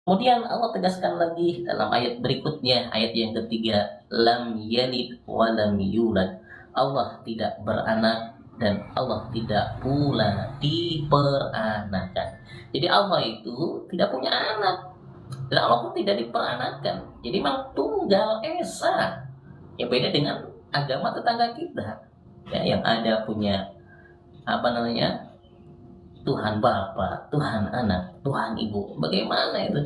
Kemudian Allah tegaskan lagi dalam ayat berikutnya, ayat yang ketiga, lam yalid wa lam yulad. Allah tidak beranak dan Allah tidak pula diperanakan. Jadi Allah itu tidak punya anak dan Allah pun tidak diperanakan. Jadi memang tunggal esa. Ya beda dengan agama tetangga kita. Ya, yang ada punya apa namanya? Tuhan Bapa, Tuhan Anak, Tuhan Ibu. Bagaimana itu?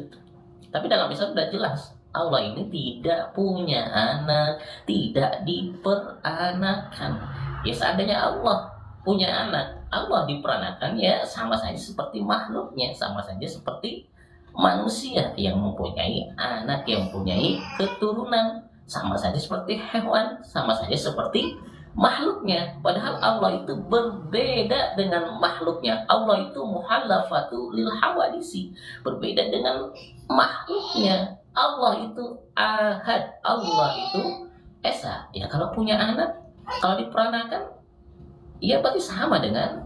Tapi dalam Islam sudah jelas, Allah ini tidak punya anak, tidak diperanakan. Ya seandainya Allah punya anak, Allah diperanakan, ya sama saja seperti makhluknya, sama saja seperti manusia yang mempunyai anak, yang mempunyai keturunan, sama saja seperti hewan, sama saja seperti makhluknya. Padahal Allah itu berbeda dengan makhluknya. Allah itu muhallafatu lil hawadisi, berbeda dengan makhluknya. Allah itu ahad, Allah itu esa. Ya kalau punya anak, kalau diperanakan, ya berarti sama dengan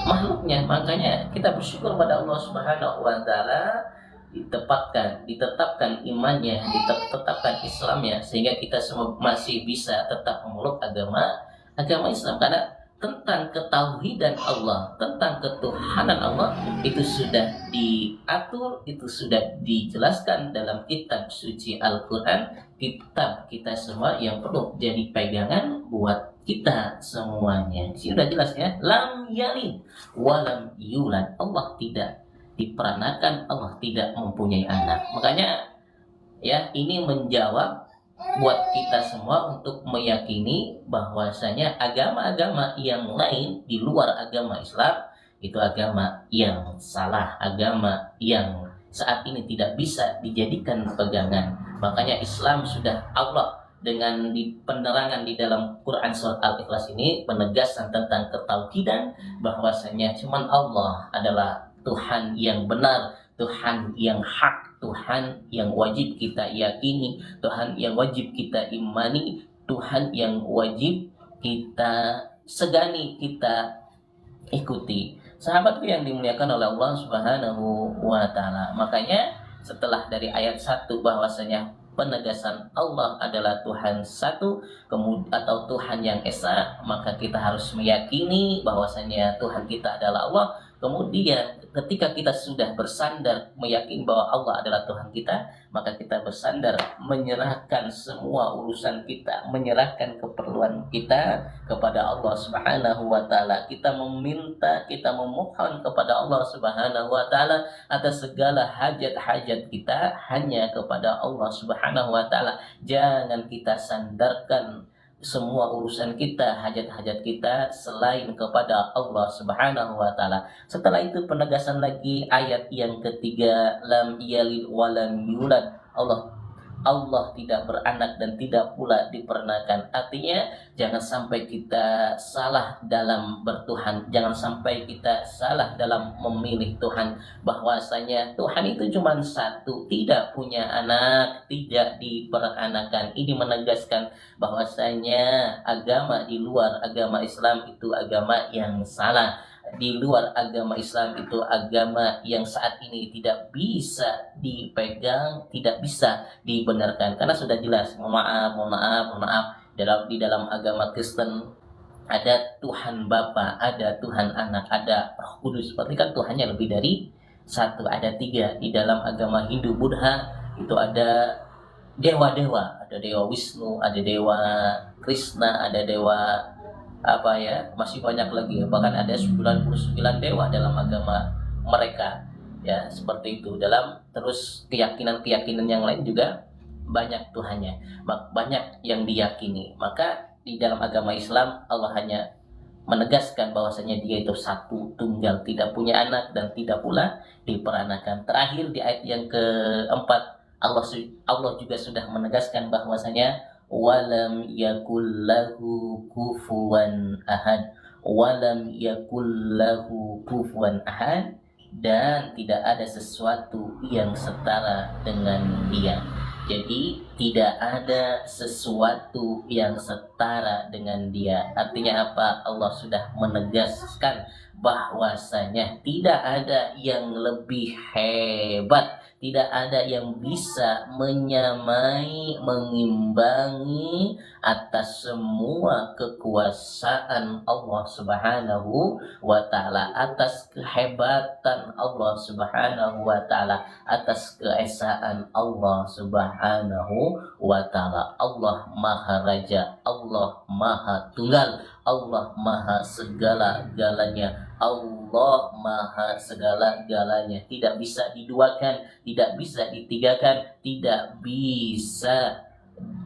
makhluknya. Makanya kita bersyukur pada Allah Subhanahu wa taala, ditetapkan imannya, ditetapkan Islamnya, sehingga kita semua masih bisa tetap memeluk agama Islam. Karena tentang ketauhidan Allah, tentang ketuhanan Allah, itu sudah diatur, itu sudah dijelaskan dalam kitab suci Al-Quran, kitab kita semua yang perlu jadi pegangan buat kita semuanya. Sudah jelas ya, lam yalid walam yulad. Allah tidak diperanakan, Allah tidak mempunyai anak. Makanya ya ini menjawab buat kita semua untuk meyakini bahwasanya agama-agama yang lain di luar agama Islam itu agama yang salah, agama yang saat ini tidak bisa dijadikan pegangan. Makanya Islam sudah Allah dengan penerangan di dalam Quran surat Al-Ikhlas ini, penegasan tentang ketauhidan bahwasanya cuman Allah adalah Tuhan yang benar, Tuhan yang hak, Tuhan yang wajib kita yakini, Tuhan yang wajib kita imani, Tuhan yang wajib kita segani, kita ikuti. Sahabatku yang dimuliakan oleh Allah Subhanahu wa taala. Makanya setelah dari ayat 1 bahwasanya penegasan Allah adalah Tuhan satu, atau Tuhan yang esa, maka kita harus meyakini bahwasanya Tuhan kita adalah Allah. Kemudian ketika kita sudah bersandar meyakini bahwa Allah adalah Tuhan kita, maka kita bersandar menyerahkan semua urusan kita, menyerahkan keperluan kita kepada Allah Subhanahu wa taala. Kita meminta, kita memohon kepada Allah Subhanahu wa taala atas segala hajat-hajat kita hanya kepada Allah Subhanahu wa taala. Jangan kita sandarkan semua urusan kita, hajat-hajat kita selain kepada Allah Subhanahu wa taala. Setelah itu penegasan lagi ayat yang ketiga, lam yalid wa lam yulad. Allah tidak beranak dan tidak pula diperanakan. Artinya jangan sampai kita salah dalam bertuhan, jangan sampai kita salah dalam memilih Tuhan, bahwasanya Tuhan itu cuma satu, tidak punya anak, tidak diperanakan. Ini menegaskan bahwasanya agama di luar agama Islam itu agama yang salah. Di luar agama Islam itu agama yang saat ini tidak bisa dipegang, tidak bisa dibenarkan, karena sudah jelas. Mohon maaf, di dalam agama Kristen ada Tuhan Bapa, ada Tuhan Anak, ada Roh Kudus. Berarti kan Tuhannya lebih dari satu, ada tiga. Di dalam agama Hindu Buddha itu ada dewa-dewa, ada dewa Wisnu, ada dewa Krishna, ada dewa masih banyak lagi, bahkan ada 99 dewa dalam agama mereka. Ya, seperti itu. Dalam terus keyakinan-keyakinan yang lain juga banyak Tuhannya, banyak yang diyakini. Maka di dalam agama Islam Allah hanya menegaskan bahwasanya Dia itu satu, tunggal, tidak punya anak dan tidak pula diperanakan. Terakhir di ayat yang keempat, Allah juga sudah menegaskan bahwasanya walam yakul lahu kufuwan ahad, walam yakul lahu kufuwan ahad, dan tidak ada sesuatu yang setara dengan Dia. Jadi tidak ada sesuatu yang setara dengan Dia. Artinya apa? Allah sudah menegaskan bahwasanya tidak ada yang lebih hebat, Tidak ada yang bisa menyamai, mengimbangi atas semua kekuasaan Allah Subhanahu wa taala, atas kehebatan Allah Subhanahu wa taala, atas keesaan Allah Subhanahu wa taala. Allah Maha Raja, Allah Maha Tunggal, Allah Maha segala-galanya. Allah Maha segala-galanya, tidak bisa diduakan, tidak bisa ditigakan, tidak bisa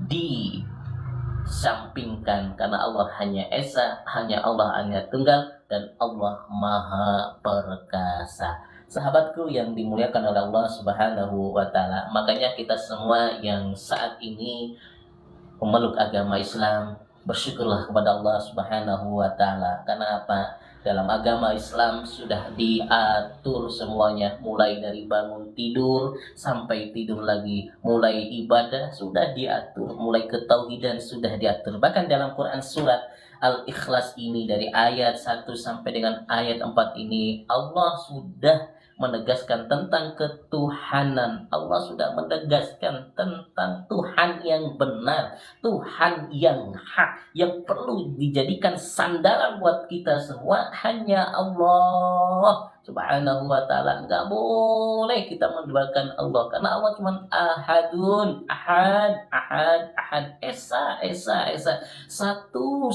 disampingkan, karena Allah hanya Esa, hanya Allah hanya Tunggal, dan Allah Maha Perkasa. Sahabatku yang dimuliakan oleh Allah Subhanahu wa taala, makanya kita semua yang saat ini memeluk agama Islam, bersyukurlah kepada Allah Subhanahu wa taala. Karena apa? Dalam agama Islam sudah diatur semuanya, mulai dari bangun tidur sampai tidur lagi, mulai ibadah sudah diatur, mulai ketauhidan sudah diatur. Bahkan dalam Quran surat Al-Ikhlas ini, dari ayat 1 sampai dengan ayat 4 ini, Allah sudah menegaskan tentang ketuhanan. Allah sudah menegaskan tentang Tuhan yang benar, Tuhan yang hak, yang perlu dijadikan sandaran buat kita semua hanya Allah Subhanahu wa taala. Enggak boleh kita menduakan Allah, karena Allah cuma ahadun, ahad, esa, satu.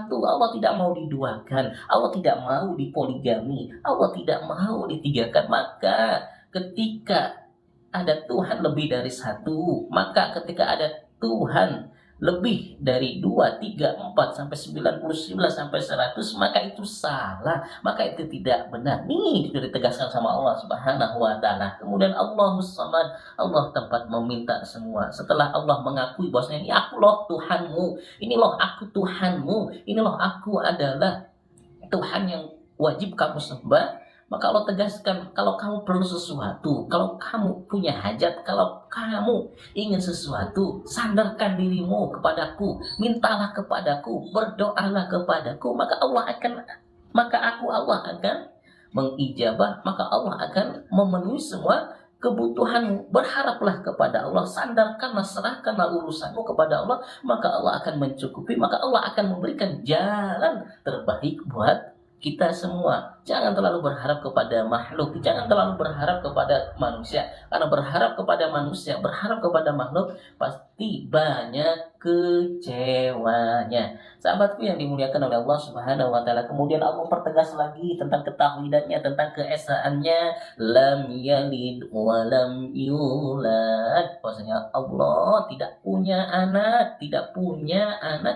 Allah tidak mau diduakan, Allah tidak mau dipoligami, Allah tidak mau ditigakan. Maka ketika ada Tuhan lebih dari satu, maka ketika ada Tuhan lebih dari 2, 3, 4 sampai 99 sampai 100, maka itu salah, maka itu tidak benar. Nih sudah ditegaskan sama Allah Subhanahu wa taala. Kemudian Allahus Samad, Allah tempat meminta semua. Setelah Allah mengakui bahwasanya ini aku loh Tuhanmu, ini loh aku Tuhanmu, ini loh aku adalah Tuhan yang wajib kamu sembah, maka Allah tegaskan, kalau kamu perlu sesuatu, kalau kamu punya hajat, kalau kamu ingin sesuatu, sandarkan dirimu kepadaku, mintalah kepadaku, berdoalah kepadaku, maka Allah akan mengijabah, maka Allah akan memenuhi semua kebutuhanmu. Berharaplah kepada Allah, sandarkanlah, serahkanlah urusanmu kepada Allah, maka Allah akan mencukupi, maka Allah akan memberikan jalan terbaik buat kita semua. Jangan terlalu berharap kepada makhluk, jangan terlalu berharap kepada manusia, karena berharap kepada manusia, berharap kepada makhluk pasti banyak kecewanya. Sahabatku yang dimuliakan oleh Allah Subhanahu wa taala, kemudian Allah pertegas lagi tentang ketauhidannya, tentang keesaannya, lam yalid wa lam yulad. Bahwasanya Allah tidak punya anak,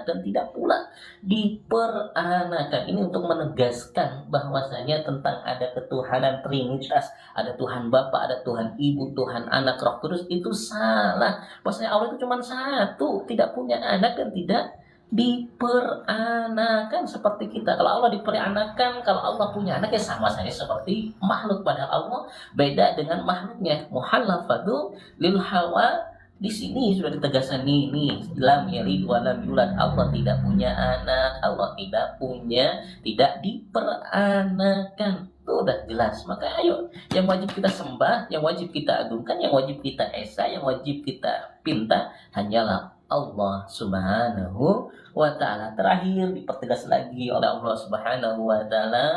dan tidak pula diperanakan. Ini untuk menegaskan bahwasanya tentang ada ketuhanan Trinitas, ada Tuhan Bapa, ada Tuhan Ibu, Tuhan Anak, Roh Kudus, itu salah. Bahwasanya Allah itu cuma satu, tidak punya anak dan tidak diperanakan seperti kita. Kalau Allah diperanakan, kalau Allah punya anak, ya sama saja seperti makhluk. Padahal Allah beda dengan makhluknya. Muhallafatu lil hawa. Di sini sudah ditegaskan ini, lam yalid wa lam yulad. Allah tidak punya anak, Allah tidak diperanakan. Itu udah jelas. Maka ayo, yang wajib kita sembah, yang wajib kita agungkan, yang wajib kita esa, yang wajib kita pinta hanyalah Allah Subhanahu wa taala. Terakhir dipertegas lagi oleh Allah Subhanahu wa taala,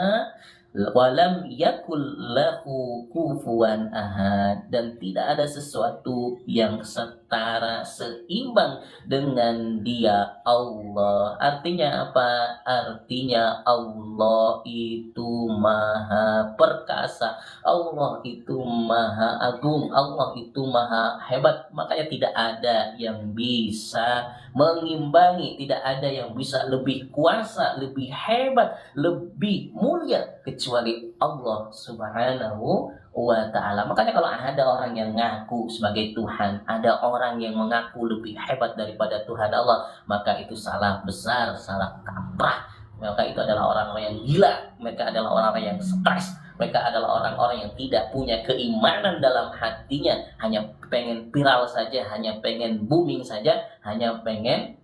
walam yakul lahu kufuwan ahad, dan tidak ada sesuatu yang setara, seimbang dengan dia Allah. Artinya apa? Artinya Allah itu maha perkasa, Allah itu maha agung, Allah itu maha hebat. Makanya tidak ada yang bisa mengimbangi, tidak ada yang bisa lebih kuasa, lebih hebat, lebih mulia kecuali Allah Subhanahu wa ta'ala. Makanya kalau ada orang yang ngaku sebagai Tuhan, ada orang yang mengaku lebih hebat daripada Tuhan Allah, maka itu salah besar, salah kaprah. Maka itu adalah orang-orang yang gila, mereka adalah orang-orang yang stres, mereka adalah orang-orang yang tidak punya keimanan dalam hatinya, hanya pengen viral saja, hanya pengen booming saja, hanya pengen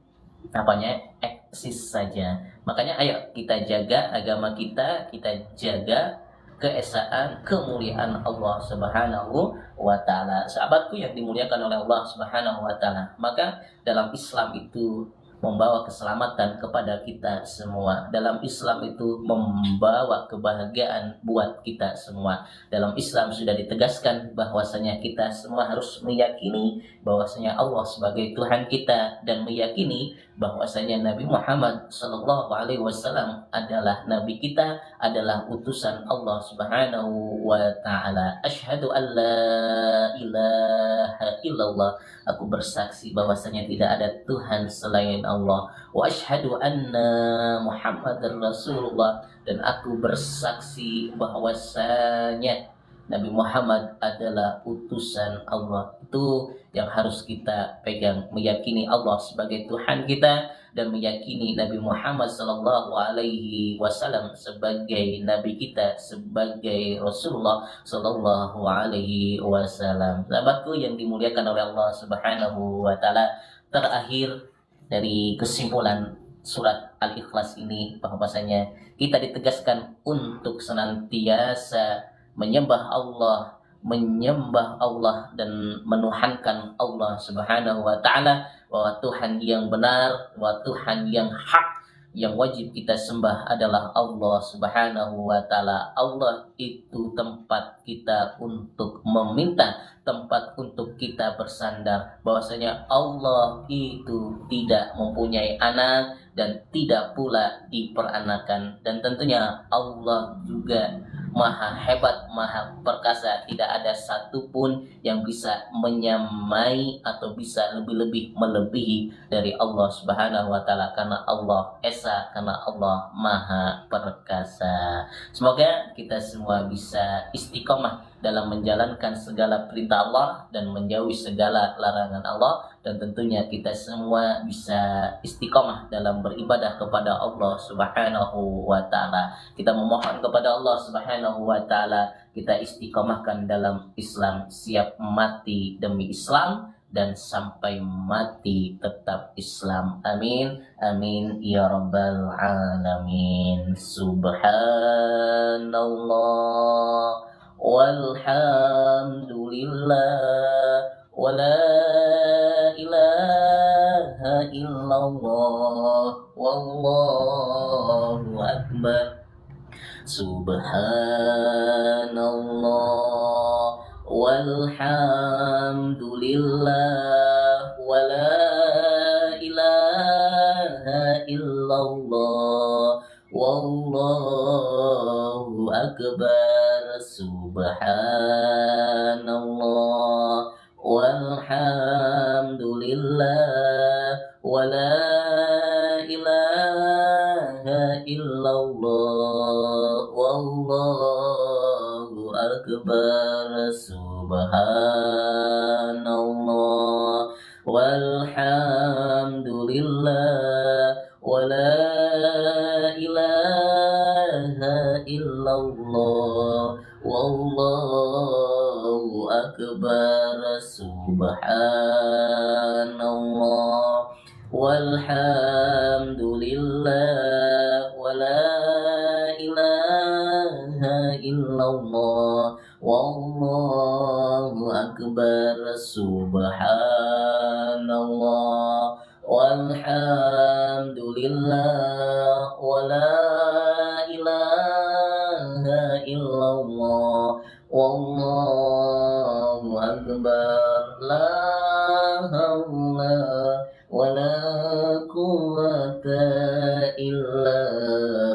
eksis saja. Makanya ayo kita jaga agama kita jaga keesaan, kemuliaan Allah Subhanahu wa taala. Sahabatku yang dimuliakan oleh Allah Subhanahu wa taala, maka dalam Islam itu membawa keselamatan kepada kita semua. Dalam Islam itu membawa kebahagiaan buat kita semua. Dalam Islam sudah ditegaskan bahwasanya kita semua harus meyakini bahwasanya Allah sebagai Tuhan kita dan meyakini bahwasanya Nabi Muhammad sallallahu alaihi wasallam adalah nabi kita, adalah utusan Allah Subhanahu wa taala. Asyhadu an la ilaha illallah. Aku bersaksi bahwasanya tidak ada Tuhan selain Allah. Wa asyhadu anna Muhammadar Rasulullah, dan aku bersaksi bahwasanya Nabi Muhammad adalah utusan Allah. Itu yang harus kita pegang, meyakini Allah sebagai Tuhan kita dan meyakini Nabi Muhammad sallallahu alaihi wasallam sebagai nabi kita, sebagai Rasulullah sallallahu alaihi wasallam. Sahabatku yang dimuliakan oleh Allah Subhanahu wa taala, terakhir dari kesimpulan surat Al-Ikhlas ini bahwasanya kita ditegaskan untuk senantiasa menyembah Allah dan menuhankan Allah Subhanahu wa taala, bahwa Tuhan yang benar, bahwa Tuhan yang hak, yang wajib kita sembah adalah Allah Subhanahu wa taala. Allah itu tempat kita untuk meminta, tempat untuk kita bersandar, bahwasanya Allah itu tidak mempunyai anak dan tidak pula diperanakan, dan tentunya Allah juga Maha hebat, maha perkasa. Tidak ada satupun yang bisa menyamai atau bisa lebih-lebih melebihi dari Allah Subhanahu wa taala, karena Allah esa, karena Allah maha perkasa. Semoga kita semua bisa istiqomah dalam menjalankan segala perintah Allah dan menjauhi segala larangan Allah, dan tentunya kita semua bisa istiqomah dalam beribadah kepada Allah Subhanahu wa taala. Kita memohon kepada Allah Subhanahu wa taala, kita istiqomahkan dalam Islam, siap mati demi Islam dan sampai mati tetap Islam. Amin amin ya rabbal alamin. Subhanallah walhamdulillah wala ilaha illallah wallahu akbar. Subhanallah walhamdulillah wala ilaha illallah wallahu akbar. Subhanallah walhamdulillah wala ilaha illallah wallahu akbar. Subhanallah walhamdulillah wala ilaha illallah wallahu akbar. Subhanallah walhamdulillah wala ilaha illallah wallahu akbar. Subhanallah walhamdulillah wala ilaha illallah wallahu akbar. La haula wala quwwata illa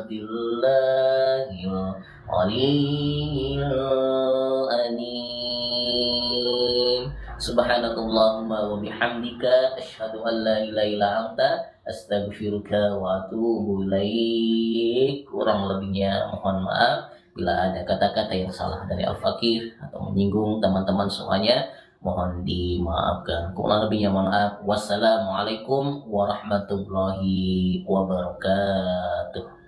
billahil aliyyil azim. Subhanakallahumma wa bihamdika asyhadu an la ilaha illa anta astaghfiruka wa atubu ilaik. Kurang lebihnya mohon maaf. Bila ada kata-kata yang salah dari Al-Fakir atau menyinggung teman-teman semuanya, mohon dimaafkan. Kurang lebihnya mohon maaf. Wassalamualaikum warahmatullahi wabarakatuh.